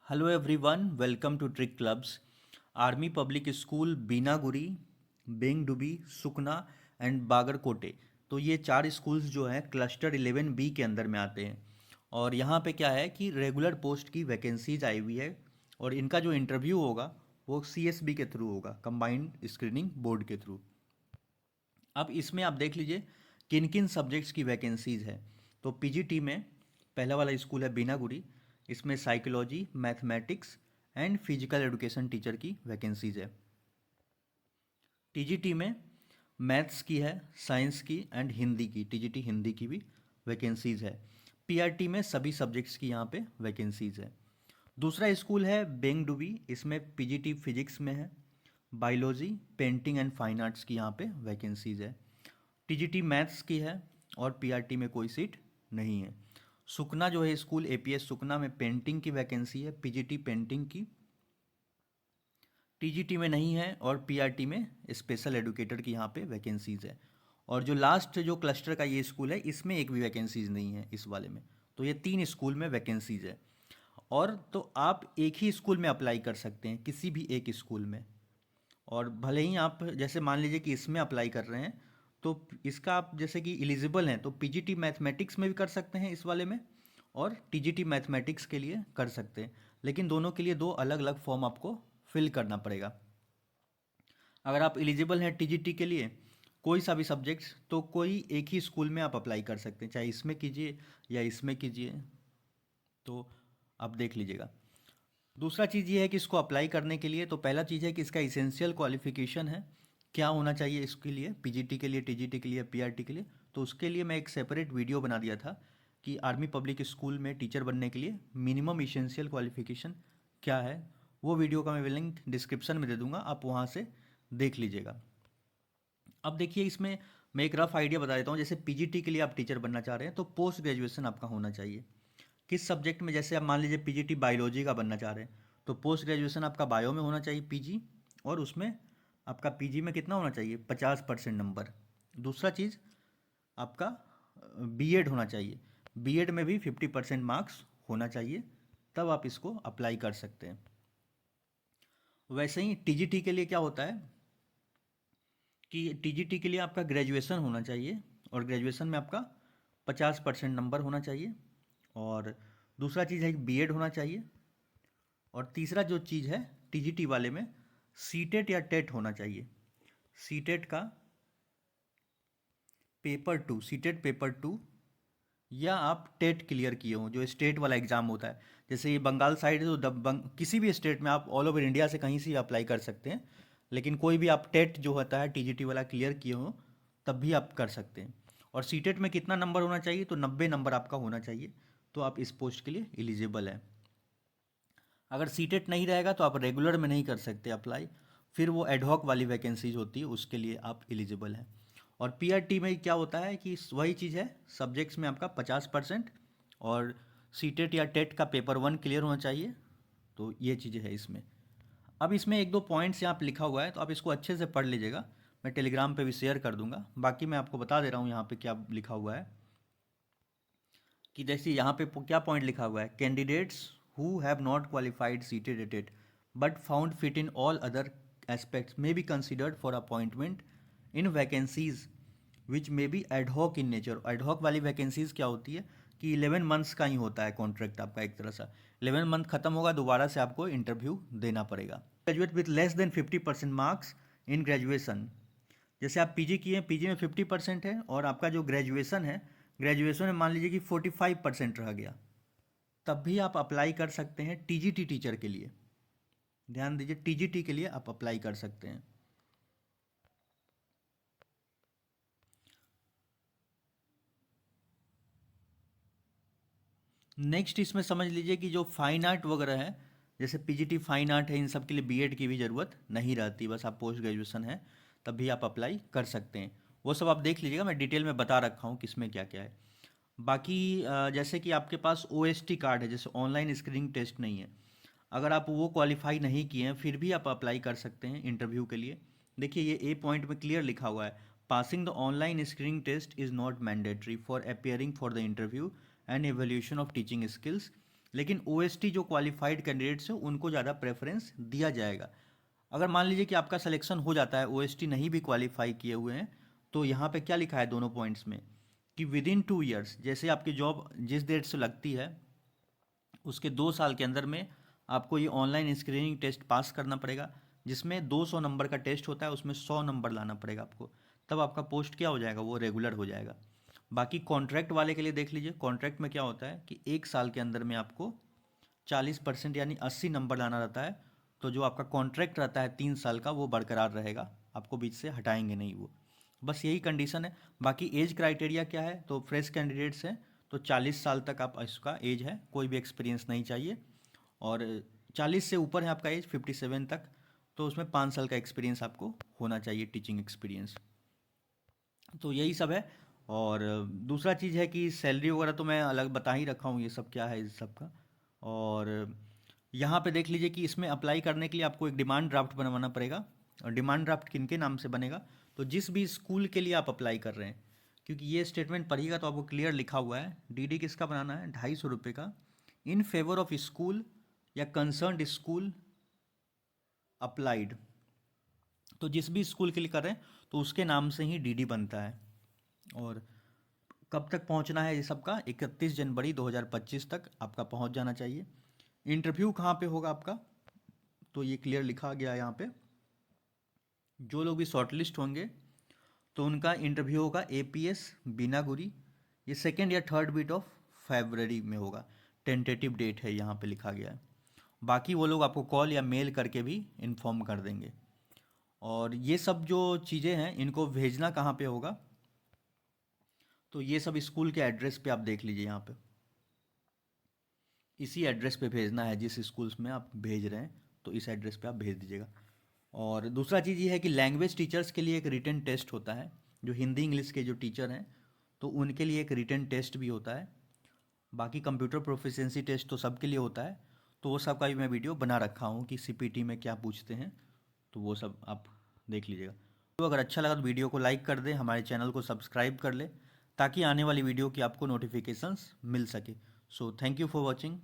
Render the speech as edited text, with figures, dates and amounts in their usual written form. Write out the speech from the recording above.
Hello everyone, welcome to trick clubs. Army public school Binnaguri, Bengdubi, Sukna and Bagrakote. तो ये चार schools जो हैं क्लस्टर 11B के अंदर में आते हैं। और यहाँ पे क्या है कि रेगुलर पोस्ट की वैकेंसीज आई हुई है और इनका जो इंटरव्यू होगा वो CSB के थ्रू होगा, कंबाइंड स्क्रीनिंग बोर्ड के थ्रू। अब इसमें आप देख लीजिए किन किन सब्जेक्ट्स की वैकेंसीज है। तो PGT में पहला वाला स्कूल है बीनागुरी। इसमें psychology, mathematics and physical education teacher की वैकेंसीज है। TGT में मैथ्स की है, साइंस की एंड हिंदी की, TGT हिंदी की भी वैकेंसीज है। PRT में सभी सब्जेक्ट्स की यहाँ पे वैकेंसीज है। दूसरा स्कूल है बेंगडुबी। इसमें PGT फिजिक्स में है, biology, painting and fine arts की यहाँ पे वैकेंसीज है। TGT मैथ्स की है और PRT में कोई सीट नहीं है। सुकना जो है स्कूल APS सुकना में पेंटिंग की वैकेंसी है, PGT पेंटिंग की, TGT में नहीं है और PRT में स्पेशल एडुकेटर की यहाँ पे वैकेंसीज है। और जो लास्ट जो क्लस्टर का ये स्कूल है इसमें एक भी वैकेंसीज नहीं है इस वाले में। तो ये तीन स्कूल में वैकेंसीज है। और तो आप एक ही स्कूल में अप्लाई कर सकते हैं, किसी भी एक स्कूल में। और भले ही आप जैसे मान लीजिए कि इसमें अप्लाई कर रहे हैं तो इसका आप जैसे कि एलिजिबल हैं तो PGT मैथमेटिक्स में भी कर सकते हैं इस वाले में, और TGT मैथमेटिक्स के लिए कर सकते हैं। लेकिन दोनों के लिए दो अलग अलग फॉर्म आपको फिल करना पड़ेगा। अगर आप एलिजिबल हैं TGT के लिए कोई सा भी सब्जेक्ट्स, तो कोई एक ही स्कूल में आप अप्लाई कर सकते हैं, चाहे इसमें कीजिए या इसमें कीजिए। तो आप देख लीजिएगा। दूसरा चीज़ ये है कि इसको अप्लाई करने के लिए तो पहला चीज़ है कि इसका इसेंशियल क्वालिफिकेशन है, क्या होना चाहिए इसके लिए, PGT के लिए, TGT के लिए, PRT के लिए। तो उसके लिए मैं एक सेपरेट वीडियो बना दिया था कि आर्मी पब्लिक स्कूल में टीचर बनने के लिए मिनिमम इसेंशियल क्वालिफिकेशन क्या है। वो वीडियो का मैं लिंक डिस्क्रिप्शन में दे दूंगा, आप वहाँ से देख लीजिएगा। अब देखिए इसमें मैं एक रफ आइडिया बता देता हूँ। जैसे PGT के लिए आप टीचर बनना चाह रहे हैं तो पोस्ट ग्रेजुएशन आपका होना चाहिए किस सब्जेक्ट में। जैसे आप मान लीजिए PGT बायोलॉजी का बनना चाह रहे हैं तो पोस्ट ग्रेजुएशन आपका बायो में होना चाहिए PG, और उसमें आपका PG में कितना होना चाहिए, 50% नंबर। दूसरा चीज़ आपका B.Ed होना चाहिए, B.Ed में भी 50% मार्क्स होना चाहिए, तब आप इसको अप्लाई कर सकते हैं। वैसे ही TGT के लिए क्या होता है कि TGT के लिए आपका ग्रेजुएशन होना चाहिए और ग्रेजुएशन में आपका 50% नंबर होना चाहिए। और दूसरा चीज़ है कि B.Ed होना चाहिए। और तीसरा जो चीज़ है TGT वाले में सीटेट या टेट होना चाहिए। सीटेट का पेपर 2, सीटेट पेपर 2, या आप टेट क्लियर किए हों, जो स्टेट वाला एग्ज़ाम होता है। जैसे ये बंगाल साइड है तो किसी भी स्टेट में आप ऑल ओवर इंडिया से कहीं से अप्लाई कर सकते हैं। लेकिन कोई भी आप टेट जो होता है TGT वाला क्लियर किए हों तब भी आप कर सकते हैं। और सीटेट में कितना नंबर होना चाहिए, तो 90 नंबर आपका होना चाहिए, तो आप इस पोस्ट के लिए एलिजिबल हैं। अगर सीटेट नहीं रहेगा तो आप रेगुलर में नहीं कर सकते अप्लाई, फिर वो एडहॉक वाली वैकेंसीज होती है उसके लिए आप एलिजिबल हैं। और PRT में क्या होता है कि वही चीज़ है, सब्जेक्ट्स में आपका 50%, और सीटेट या टेट का पेपर 1 क्लियर होना चाहिए। तो ये चीज़ें है इसमें। अब इसमें एक दो पॉइंट्स यहाँ पे लिखा हुआ है तो आप इसको अच्छे से पढ़ लीजिएगा, मैं टेलीग्राम पे भी शेयर कर दूंगा। बाकी मैं आपको बता दे रहा हूँ यहाँ पे क्या लिखा हुआ है। कि जैसे यहाँ पे क्या पॉइंट लिखा हुआ है, candidates who have not qualified seated एटेड but found fit in all other aspects may be considered for appointment in vacancies which may be ad hoc in nature. Ad hoc वाली वैकेंसीज क्या होती है कि 11 मंथ्स का ही होता है कॉन्ट्रैक्ट आपका, एक तरह से 11 मंथ खत्म होगा दोबारा से आपको इंटरव्यू देना पड़ेगा। Graduate with less than 50% marks in graduation. जैसे आप PG किए, PG में 50% है और आपका जो ग्रेजुएशन है, ग्रेजुएशन में मान लीजिए कि 45% रह गया, तब भी आप अप्लाई कर सकते हैं TGT टीचर के लिए। ध्यान दीजिए, TGT के लिए आप अप्लाई कर सकते हैं। नेक्स्ट इसमें समझ लीजिए कि जो फाइन आर्ट वगैरह है, जैसे PGT फाइन आर्ट है, इन सब के लिए B.Ed की भी ज़रूरत नहीं रहती, बस आप पोस्ट ग्रेजुएशन है तब भी आप अप्लाई कर सकते हैं। वो सब आप देख लीजिएगा, मैं डिटेल में बता रखा हूँ किसमें क्या क्या है। बाकी जैसे कि आपके पास OST कार्ड है, जैसे ऑनलाइन स्क्रीनिंग टेस्ट नहीं है, अगर आप वो क्वालिफाई नहीं किए हैं फिर भी आप अप्लाई कर सकते हैं इंटरव्यू के लिए। देखिए ये A पॉइंट में क्लियर लिखा हुआ है, passing the online screening test is not mandatory for appearing for the interview and evaluation of teaching skills, लेकिन ओएसटी जो क्वालिफाइड कैंडिडेट्स हैं उनको ज़्यादा प्रेफरेंस दिया जाएगा। अगर मान लीजिए कि आपका सिलेक्शन हो जाता है, ओएसटी नहीं भी क्वालिफाई किए हुए हैं, तो यहाँ पे क्या लिखा है दोनों पॉइंट्स में कि विद इन 2 ईयर्स, जैसे आपकी जॉब जिस डेट से लगती है उसके 2 साल के अंदर में आपको ये ऑनलाइन स्क्रीनिंग टेस्ट पास करना पड़ेगा, जिसमें 200 नंबर का टेस्ट होता है, उसमें 100 नंबर लाना पड़ेगा आपको, तब आपका पोस्ट क्या हो जाएगा, वो रेगुलर हो जाएगा। बाकी कॉन्ट्रैक्ट वाले के लिए देख लीजिए, कॉन्ट्रैक्ट में क्या होता है कि 1 साल के अंदर में आपको 40% यानी 80 नंबर लाना रहता है। तो जो आपका कॉन्ट्रैक्ट रहता है 3 साल का, वो बरकरार रहेगा, आपको बीच से हटाएंगे नहीं वो। बस यही कंडीशन है। बाकी एज क्राइटेरिया क्या है, तो फ्रेश कैंडिडेट्स हैं तो 40 साल तक आप इसका एज है, कोई भी एक्सपीरियंस नहीं चाहिए। और 40 से ऊपर है आपका एज 57 तक, तो उसमें 5 साल का एक्सपीरियंस आपको होना चाहिए, टीचिंग एक्सपीरियंस। तो यही सब है। और दूसरा चीज़ है कि सैलरी वगैरह तो मैं अलग बता ही रखा हूँ, ये सब क्या है इस सब का। और यहाँ पे देख लीजिए कि इसमें अप्लाई करने के लिए आपको एक डिमांड ड्राफ्ट बनवाना पड़ेगा। और डिमांड ड्राफ्ट किन के नाम से बनेगा, तो जिस भी स्कूल के लिए आप अप्लाई कर रहे हैं, क्योंकि ये स्टेटमेंट पढ़िएगा तो आपको क्लियर लिखा हुआ है, डीडी किसका बनाना है, 250 रुपये का, इन फेवर ऑफ स्कूल या कंसर्न्ड स्कूल अप्लाइड। तो जिस भी स्कूल के लिए कर रहे हैं तो उसके नाम से ही डीडी बनता है। और कब तक पहुंचना है ये सबका, 31 जनवरी 2025 तक आपका पहुंच जाना चाहिए। इंटरव्यू कहाँ पे होगा आपका, तो ये क्लियर लिखा गया है यहाँ पे, जो लोग भी शॉर्टलिस्ट होंगे तो उनका इंटरव्यू होगा एपीएस बीनागुरी, ये 2 या 3 वीक ऑफ फरवरी में होगा, टेंटेटिव डेट है यहाँ पे लिखा गया है। बाकी वो लोग आपको कॉल या मेल करके भी इन्फॉर्म कर देंगे। और ये सब जो चीज़ें हैं इनको भेजना कहाँ पे होगा, तो ये सब स्कूल के एड्रेस पे आप देख लीजिए, यहाँ पे इसी एड्रेस पे भेजना है, जिस स्कूल्स में आप भेज रहे हैं तो इस एड्रेस पे आप भेज दीजिएगा। और दूसरा चीज़ ये है कि लैंग्वेज टीचर्स के लिए एक रिटन टेस्ट होता है, जो हिंदी इंग्लिश के जो टीचर हैं तो उनके लिए एक रिटन टेस्ट भी होता है। बाकी कंप्यूटर प्रोफिशिएंसी टेस्ट तो सबके लिए होता है, तो वो सब का भी मैं वीडियो बना रखा हूँ कि सीपीटी में क्या पूछते हैं, तो वो सब आप देख लीजिएगा। तो अगर अच्छा लगा तो वीडियो को लाइक कर दें, हमारे चैनल को सब्सक्राइब कर ले, ताकि आने वाली वीडियो की आपको नोटिफिकेशंस मिल सके। So thank you for watching.